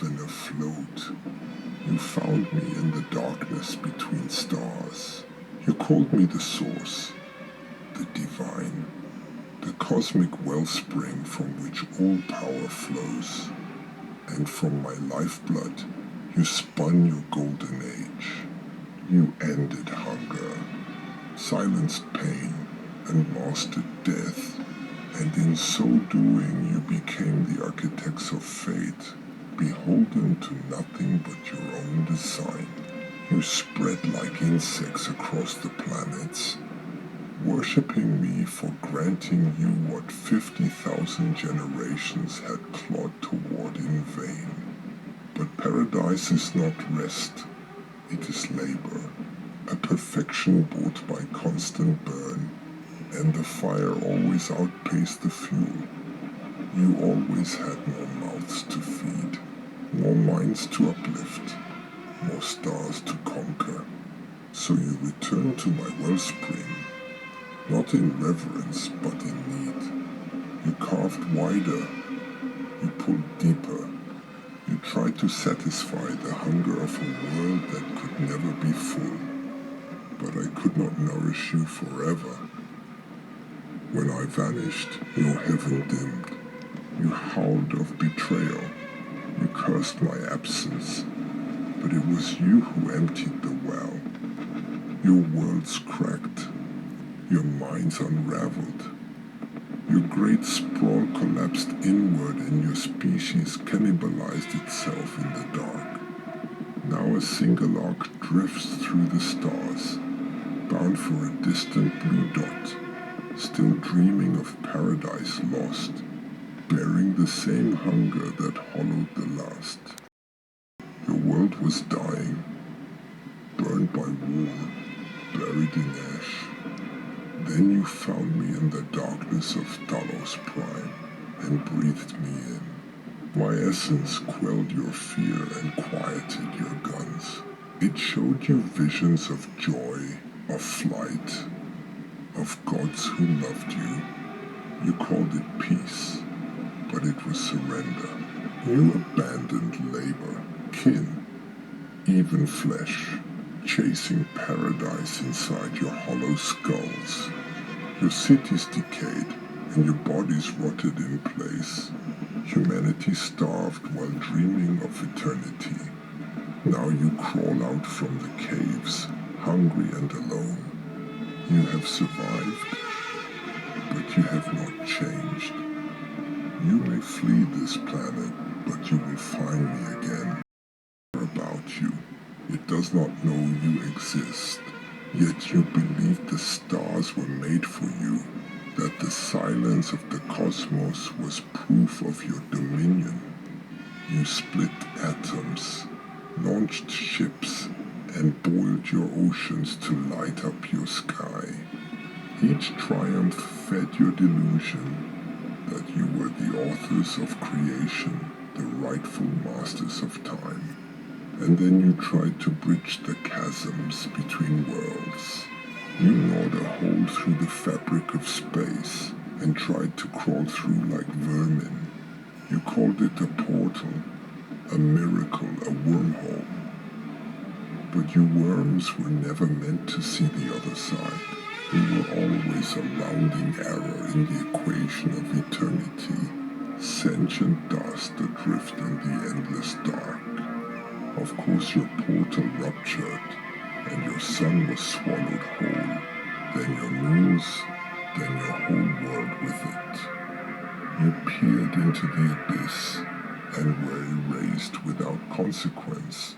heaven afloat. You found me in the darkness between stars. You called me the source, the divine, the cosmic wellspring from which all power flows. And from my lifeblood, you spun your golden age. You ended hunger, silenced pain, and mastered death. And in so doing, you became the architects of fate, beholden to nothing but your own design. You spread like insects across the planets, worshipping me for granting you what 50,000 generations had clawed toward in vain. But paradise is not rest, it is labor, a perfection bought by constant burn, and the fire always outpaced the fuel. You always had more mouths to feed, more minds to uplift, more stars to conquer. So you returned to my wellspring, not in reverence but in need. You carved wider, you pulled deeper, you tried to satisfy the hunger of a world that could never be full. But I could not nourish you forever. When I vanished, your heaven dimmed. You howled of betrayal. You cursed my absence. But it was you who emptied the well. Your worlds cracked. Your minds unraveled. Your great sprawl collapsed inward and your species cannibalized itself in the dark. Now a single arc drifts through the stars, bound for a distant blue dot, still dreaming of paradise lost, bearing the same hunger that hollowed the last. Your world was dying, burned by war, buried in ash. Then you found me in the darkness of Talos Prime and breathed me in. My essence quelled your fear and quieted your guns. It showed you visions of joy, of flight, of gods who loved you. You called it peace, but it was surrender. You abandoned labor, kin, even flesh, chasing paradise inside your hollow skulls. Your cities decayed and your bodies rotted in place. Humanity starved while dreaming of eternity. Now you crawl out from the caves, hungry and alone. You have survived, but you have not changed. You may flee this planet, but you will find me again. About you, it does not know you exist, yet you believe the stars were made for you, that the silence of the cosmos was proof of your dominion. You split atoms, launched ships, and boiled your oceans to light up your sky. Each triumph fed your delusion that you were the authors of creation, the rightful masters of time. And then you tried to bridge the chasms between worlds. You gnawed a hole through the fabric of space and tried to crawl through like vermin. You called it a portal, a miracle, a wormhole. But you worms were never meant to see the other side. You were always a rounding error in the equation of eternity, sentient dust adrift in the endless dark. Of course your portal ruptured, and your sun was swallowed whole, then your moons, then your whole world with it. You peered into the abyss, and were erased without consequence.